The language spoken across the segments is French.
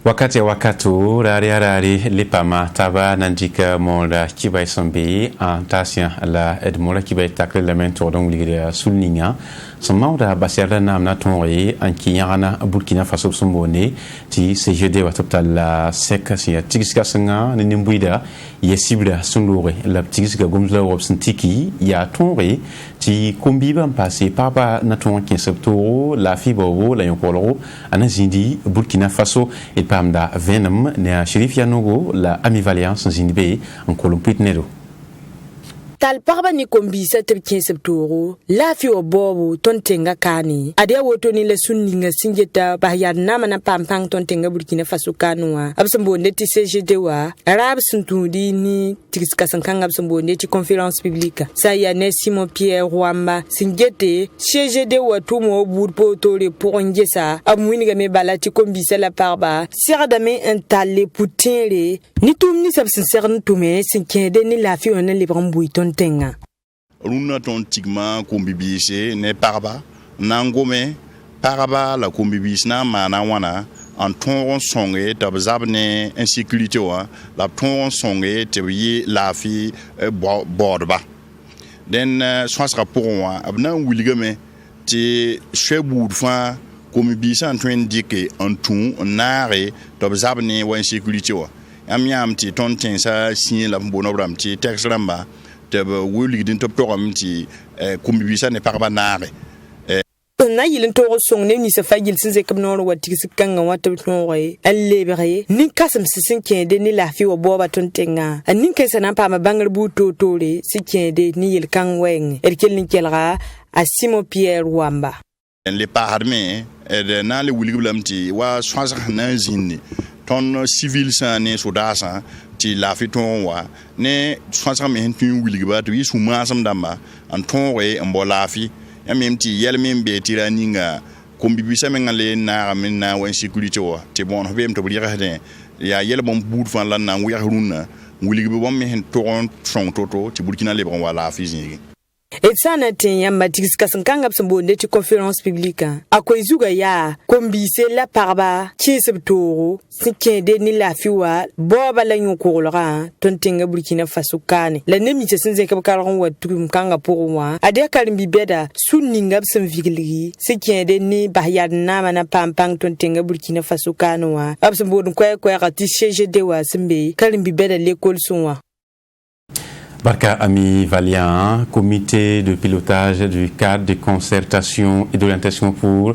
Wakatu rari lepama taba nandika mola kibai sombe antasia la edmola kibai takle lamento donc ligira sulninga somauda basiara namna tonri ankiyana Burkina Faso sombone ti CGD watopta la sekasia tigiska sanga nimbuida yesibra sunlore la tigiska gomzla robsntiki ya tonri ti kombiba mpasi papa na tonki septo la fibo la yonkolo anazindi Burkina Faso et pamda venom ne Sheriff Yanogo la Amivaliance Zinbe en Colompit Nero. Tal parba ni kombi sa tebkin septoro la fi obobu tontenga kani ade woto ni le sunninga singeta bahyad nama na pampang tontenga Burkina Faso kanwa absambo neti CGD wa arab suntudi ni tikiska sankanga absambo neti conférence publique sa ya ne Simon Pierre Rwamba singete CGD wa tumo burpo tore pour ngesa amwiniga me balati kombi sa la parba siradame entale putinre ni tumni sab sincerne tume sinkede ni la fi on le brambuy tenga runa ton tigma kombibise ne parba nangome parba la kombibis na mana wana en ton songe tabzabne insécurité wa la ton songe tebi la fi bordba den swasra pour wa abna wiligame ti cheboud fa kombibisa en train dike en tout nare tabzabne wa insécurité wa amiam ti ton tensa signé la bonobram ti texte ramba tebe wuli din top toram ti kombibisa ne parba nare na yilin toro song ne ni sa fagil sin ze kam no wati sikanga wata tonore allebre nin kasam sisin kende ni lafi wo boba tontenga nin kesa na pa ma bangal bu totore sikende ni yil kan weng erkel nin kelra a Simon Pierre Rwamba les parmi et na le wuli blamti wa swasa na zinni ton civil sa ne sodasa ti la fi ton wa ne swasa me hentu wili ba to yisu masam damba an ton we mbo la fi ya mem ti yel mem be tiraninga kombibisa me ngale na men na wa sécurité wa ti bon be to bri raden ya yel bon bout fan lan na wi runa wili be bon me hen ton son toto ti Burkina le bon wa la fi zingi et sana ten yamba tikiska sankanga absambo neti conférence publique akoy zuga ya kombise la parba kisebtoro sikende ni la fiwa boba la nyokolra tontenga Burkina Faso kane la nemi se sinze kabkaron wa tukum kanga pourwa ade kalimbi beda sunninga absam vigli sikende ni bahyad nama na pampang tontenga Burkina Faso kanwa absambo ko rati CGD wa simbe kalimbi beda l'école sonwa. Barka Ami Valiant, comité de pilotage du cadre de concertation et d'orientation pour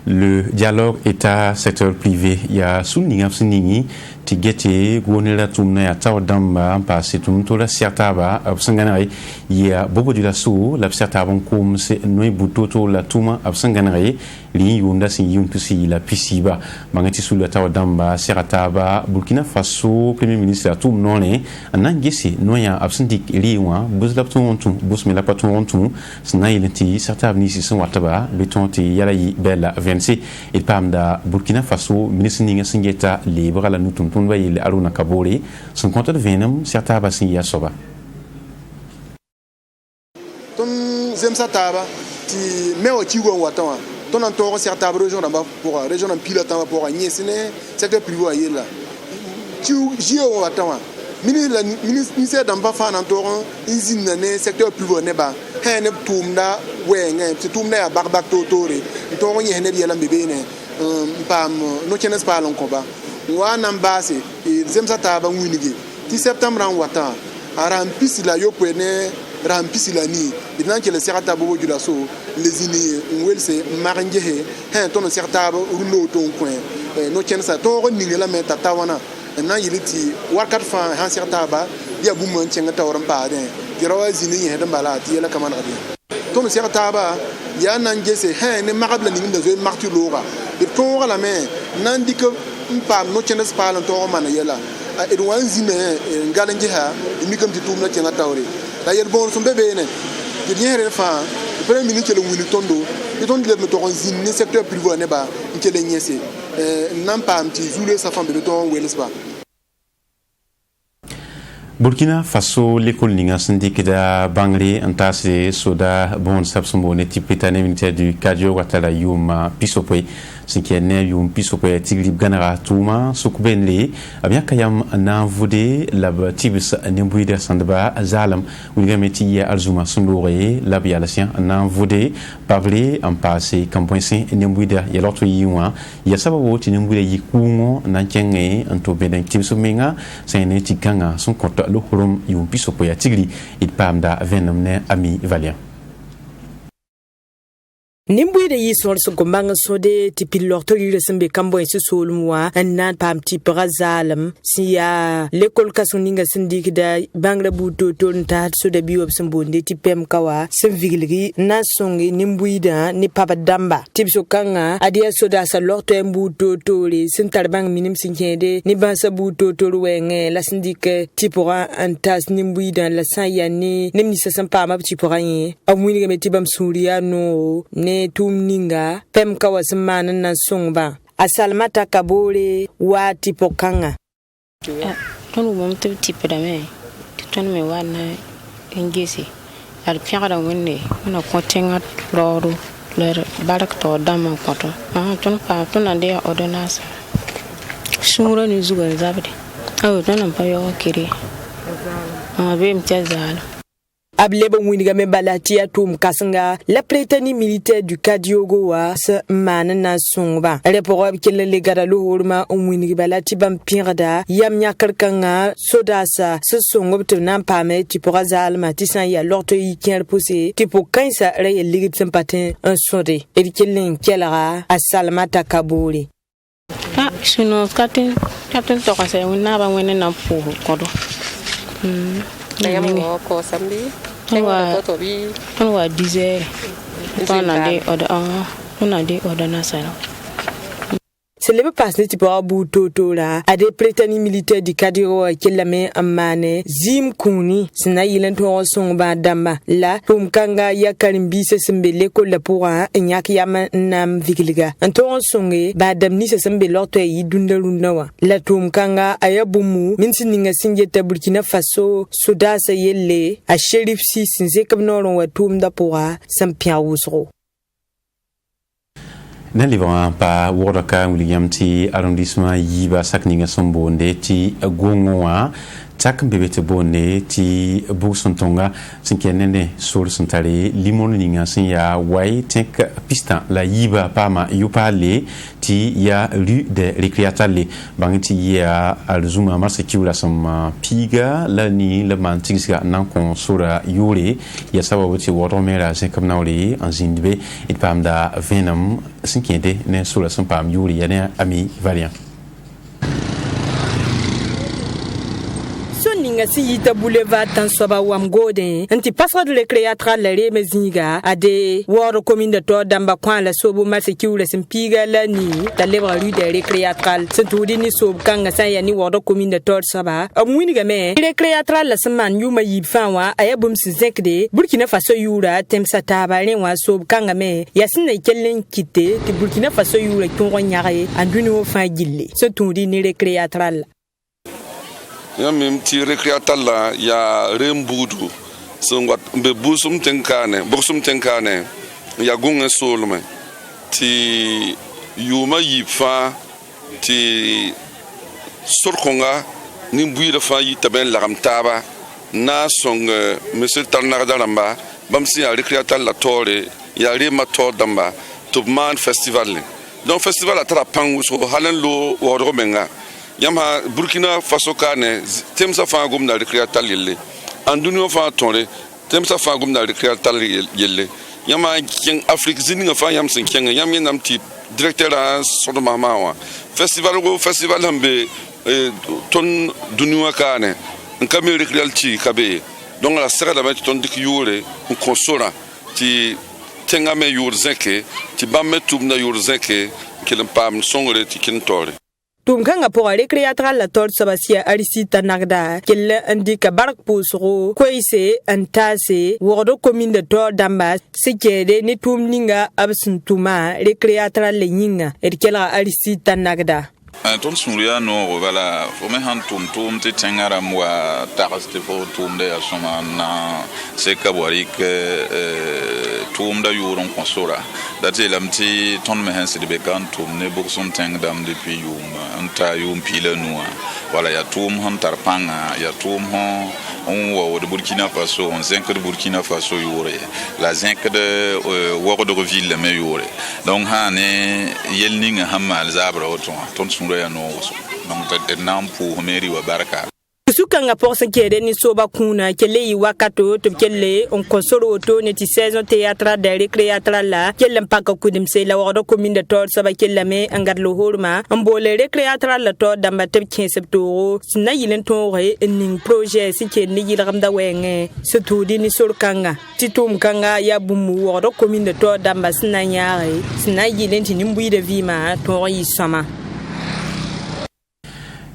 le dialogue État-secteur privé. Il y a Souninga Sinini, Tigete, Gonela Tumna, Tao Damba, Passé Tumtola Siataba, Absanganari, il y a Bobo de la Sou, l'Absertabon comme c'est Noé Boutoto, la Touma, Absanganari, Li Yunda Siyuntusi, la Pisiba, Mangati sous la Tao Damba, Serataba, Burkina Faso, Premier ministre, la Toum Nolé, Anangesi, Noya, Absendik, Liwa, Buzlaptontu, Busmelapatontu, Snailenti, certains venus sont Wataba, Betonti, Yalayi, Bella, Vinci, et Pamda, Burkina Faso, ministre Ninga Singeta, libre à la Nutum, Tunvaï, Aruna Kabori, son compte de Venom, certains bassin Yasoba. Ton Zemsataba, ti Meo Chigo Watawa, ton entourage certains régions pour région en pilotant pour Niesine, secteur privé là. Tu Gio Watawa. Ministère d'Amba fan entourant usine ne secteur privé ne ba hene tumda wenge ti tumda barbak totore to ngi hene yela mbebe ne pam no chenes pa lon ko ba wa nambase zemsa taba ngwinigi ti septembre en wata arampisi la yopene rampisi la ni binan ke le serata bobo jula so les ini ngwelse maringe he to no serata rulo to coin no chenes to ngi la meta tawana na yiliti warkat fa han sertaba dia bumon chenga tawran baade jirawa zini he dan bala ti la kamana bi to no sertaba ya nan gese he ne magabla ni nda zo marti lora e to la me nan diko pam no chenes palan to mana yela e wan zine ngalan jiha mi kam ti tum na chenga tawre la yel bon so bebe ne de niere fa premier ministre le wini tondo e ton le to zini secteur privé ne ba nkele nyese nan pam ti zule sa fam be to weles ba Burkina Faso l'école ninga syndic da Bangre antase soda bon sabsumbo ne tipitane militaire du Kadio Watala Yuma Pisopoe sinkiene yum Pisopoe tiglib ganara tuma sukbenle abia kayam na vode lab tibis nembuida sandba zalam uligameti ya alzuma sundore lab yalasien na vode parler en passé kampoinsin nembuida ya loto yiwa ya sababu tinembuida yikungo na kenge anto beden tibsumenga sene tikanga son konta lo horom yum Pisopoe tigli it pamda venomne ami Valiant. Nimbuida yi sor so gombanga sode ti pilor to li sembe kambo en solumwa nan pam ti brazalam siya l'école kasuninga sindik da bangra buto ton ta so da biop sembonde ti pem kawa sem vigilgi na songi nimbuida ni papa damba tibso kanga adia soda sa lorto en buto tole sin tarbang minim sinkende ni bansa buto tole wenge la sindik ti pora antas nimbuida la sayani nemni sa sampa ma ti pora yi amwini ga meti bam suriano ne tum ninga pem kawasmana na songba asalmata kabore wa tipokanga tonu mom te tipeda me tonu me wana ngesi al piara wonne na kontenga loro le barak to dama koto tonu pa tonu ande ordonnance sumuro ni zuga zabde tonu pa yo kiri be mtazala Ableba winiga me balatia tum kasanga la prétendue militaire du Kadiogo wa se manana songba reporob kele le gadalo horma winiga balati bam pirda yam nyakarkanga sodasa se songob te nan pame tipo razalma tisan ya lorto yi kien poussé tipo kansa re ligib sympathien un sonde et kelen kelara asalmata kabuli sino katin to kase wona ba wona na pu kodo Nayamo ko sambi on wa 10 heures on a des ordonnances. C'est le passé type abu toto la a des prétendus militaires du Kadiro qui la met en mane zim kuni sina yilen to songba damba la tum kanga ya karimbi se sembe l'école la pourra nyak yama nam vigiliga anto songe ba damni se sembe lorto yi dundalunda wa la tum kanga ayabumu min sininga singe ta Burkina Faso soda sa yelle a shérif si sinze kabnoron wa tum da pourra sampia wusro Nan livran pa wordaka William ti arrondissement yiba sakninga sombonde ti gongoa tak mbebete bonne ti Bourg-Sontonga sinkenene sol santare limon ninga sin ya wai tek pistan la yiba pama yupale ti ya rue de récréatale bangti ya alzuma masekiula som piga la ni le mantiga nan kon sura yore ya sababu ti wodomera sin kamnauri anzindbe it pamda venom sinkende ne sura som pam yore ya ne ami Valiant. Ninga si yita boulevard tan soba wam goden anti pasra de recréatra la remezinga ade woro commune de to damba kwa la sobo masekiula simpiga la ni la levra rue de recréatra sentudi ni sob kanga sa ya ni woro commune de to soba amwiniga me recréatra la seman yuma yibfanwa ayabum sinzekde Burkina Faso yura temsa tabale wa sob kanga me yasina kellen kite ti Burkina Faso yura tongo nyare anduni wo fa gille sentudi ni recréatra ya mim ti recréatal la ya rembudu songwat be busum tenkane ya gunga solme ti yuma yifa ti sorkonga nimbuira fa yitaben la ramtaba na song monsieur Tarnardalamba bamsi ya recréatal la tore ya rema to damba to man festival donc festival atra pangu so halenlo woro menga yama Burkina Faso kane temsa fa gum na recréatal yelle andunio fa tonre temsa fa gum na recréatal yelle yama king Afrique zininga fa yam sin kenga yam yenam ti directeur a sodo mamawa festival hambe ton dunua kane nkame recréatal ti kabe donc la sera da ton dik yure un consora ti tengame yur zeke ti bamme tubna yur zeke kelem pam songre ti kintore tum kanga pour recréatra la tord sabasia arisita nagda kelle indika barak pusro koise antase wordo commune de tord damba sikede ni tum ninga absintuma recréatra le nyinga erkela arisita nagda Ton souria no voilà fo me han tum te tengara moi taraste fo tum de asoma na se kabwari ke tum da yuron konsora dati lamti ton me han se de bekan tum ne boksum teng dam depuis yum anta yum pile noa voilà ya tum han tarpanga ya tum hon on wa de Burkina Faso on zinc de Burkina Faso yore la zinc de Wordeville me yore donc hané yelning hamal zabra ton souria no donc de nam pour meri wa baraka sukanga porsa kere ni soba kuna kele yi wakato to kele on konsoro to ne ti saison théâtre de récréateur la kele mpaka kudim se la wado commune de tor saba kele me angar lo horma ambole récréateur la to damba te 15 septembre sina yilen to re ning projet si ke ni yilam da wenge se to di ni sorkanga titum kanga ya bumu wado commune de tor damba sina nyaare sina yilen ti nimbu de vima to yi sama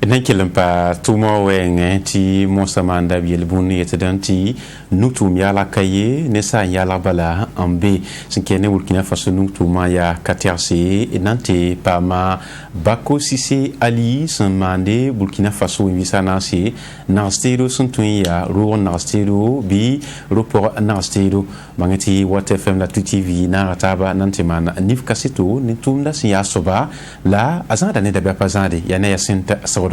Nekelempa tumo wenge ti monsamanda bielbuni etedanti nutum ya la kaye nesa ya la bala ambe sinkene Burkina Faso nutum ya katerse nante pama Bako Sise Ali sanmande Burkina Faso invisa nasi nastero suntunya ro nastero bi report nastero mangati Wat FM la TV na rataba nante man nif kasito nitum da siya soba la azanda ne da bapazande ya ne senta sawodo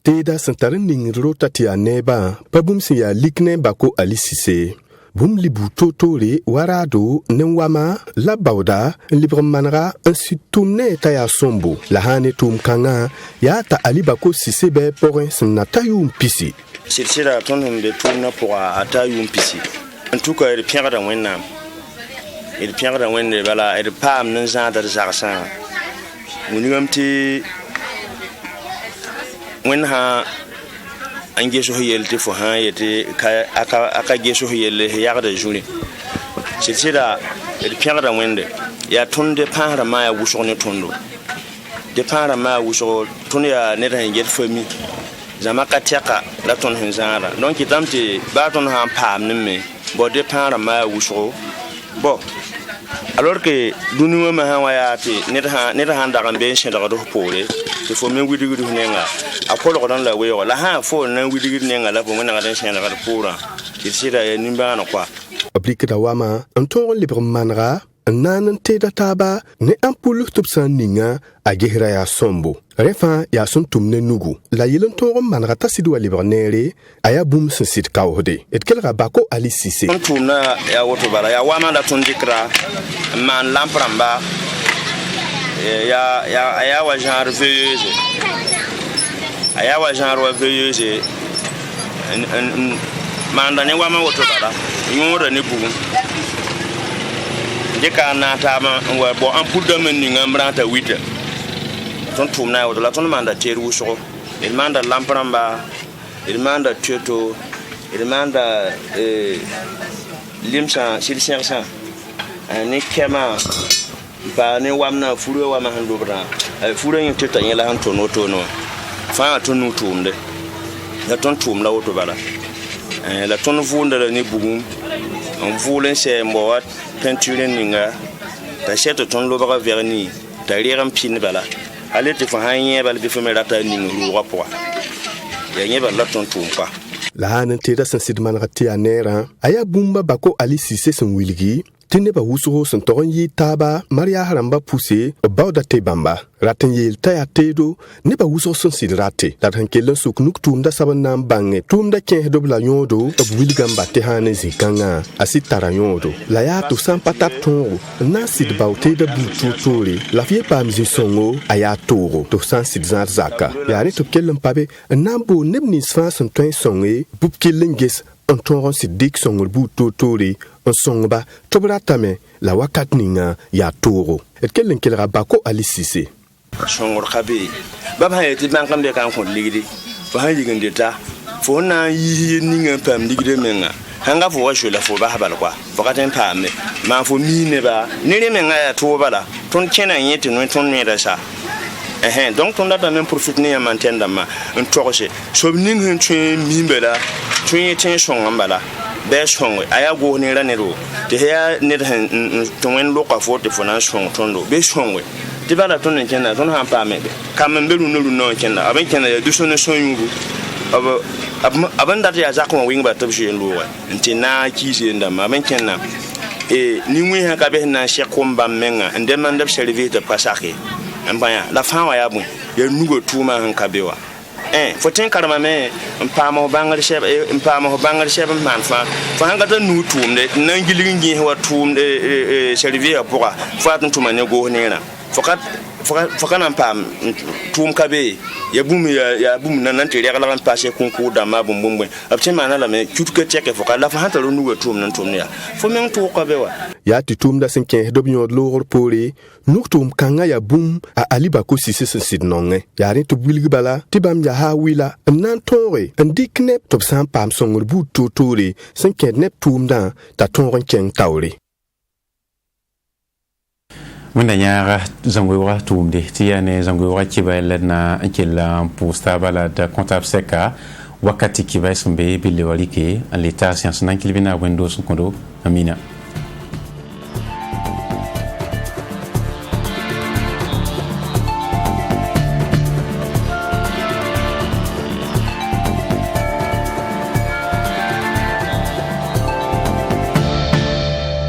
Teda santarin ning rotati a neba pabum siya likne Bako Ali Sise bum libu totore warado nenwama la bauda libre manra ainsi tourné taya sombo la hane tum kanga ya ta Ali Bako Sise be porin snata yum pisi silsila tonum de tourna pour ata yum pisi en tout cas il pierre da wenna il pierre da wenne bala il pam nan za da zarsa munigamti wenha ange so yelte fo ha yete aka ge so yelle yarda juri silsila il pierre da wende ya tonde para ma ya wuso ne tondo de para ma wuso tondo ya ne da ngel fami zama katiaka la ton hinzara donc itamti ba ton ha pam ne me bo de para ma wuso bo alors que dunu ma ha wayati ne da handa kan ben shin daga do pore il faut me widi nenga akolo ko dan la weyo la ha fo na widi nenga la bo ngana dan shin daga pora il sira nimba na kwa applique da wama anton libre manra nanan teda taba ne ampulu tupsan ninga agihra ya sombo refa ya sun tumne nugu la yelon to manra tasidu libre nere aya bum sit kawde et kelra Bako Ali Sise tumna ya woto bala ya wama da ton dikra man lampramba ya wa genre veilleuse aya wa genre veilleuse man da ne wama woto bala ngora ne bugu deka na tama wa bo ampul de men ninga mbranta 8 ton tumna woto la ton manda teru so il manda lampramba il manda tuto il manda limsa silsiarsa ani kema ba ne wamna furo wa mahandobra furo yin teta yela han tono fa tonu tumde la ton tumla woto bala la ton vunda la ne bugum on voulait se mboat peinture ninga ta chete ton lobra verni ta liram pin bala ale te fa hanye bala bi femela ta ningu ro rapport ya nye bala ton tumpa la hanan teda sensidman rati anera aya bumba Bako Ali Sise son wilgi tine ba wuso son toron yi taba Maria haramba poussé bauda te bamba raten yel taya tedo ne ba wuso son sidrate la tan kelen suk nuk tumda sabanam bange tumda ken dobla nyodo ob wilgamba te hanen zikanga asitara nyodo la ya to san pataton na sid baute da butu tori la fie pa mzi songo aya toro to san sid zaka ya re to kelen pabe nambo nebni sfa son twen songe bup kelen ges on toron sidik songol butu tori on songba tobratame la wakat ninga ya toro et kelen kelra Bako Ali Sise songor khabe baba yeti bankam de kan kon ligidi fa ha yigende ta fo na yi ninga pam ligide menga hanga fo washo la fo ba habal kwa fakaten pam ma fo mine ba nire menga ya to bala ton kena yeti non ton ne da sa donc ton da même profite ne ya mantenda ma on torche so ninga tun mimbe la tun yeti songa bala be shongwe aya go ne ranero te ya ne to wen loka forte fona shong tondo be shongwe te bala ton kenna ton han pa me kam be lu no kenna aben kenna ya duso ne shonyugo aban da ya zakon wing ba tabshi luwa ntina kisi ndam aben kenna ni ngwe ha ka be na shekomba menga ande man da service de pasake ambaya la fawa ya bu ya nugo tuma han kabewa foten karama me mpama bangal shebe man fa hanga ta nu tumde nan gilingi wa tumde service pour fa tan tuma ne go nera fokat pam tum kabe ya bum nan te rega la passé concours da ma bum abti mana la me tutke teke fokat la fa hanta lo nu tum nan tum ne ya fo men to kabe wa ya ti tum da sen ken do binyo lor pore nuk tum kanga ya bum a ali bako sisi sen sid nonge ya rin to bilgi bala ti bam ya ha wila nan tore ndi knep to sam pam songor bu to tore sen ken nep tum da ta ton ken tawre Muna nyara zangwewa tumde tiane zangwewa kibele na nkela posta bala da comptable seka wakati kibai sumbe bile walike aleta science nan kilibina windows kondo amina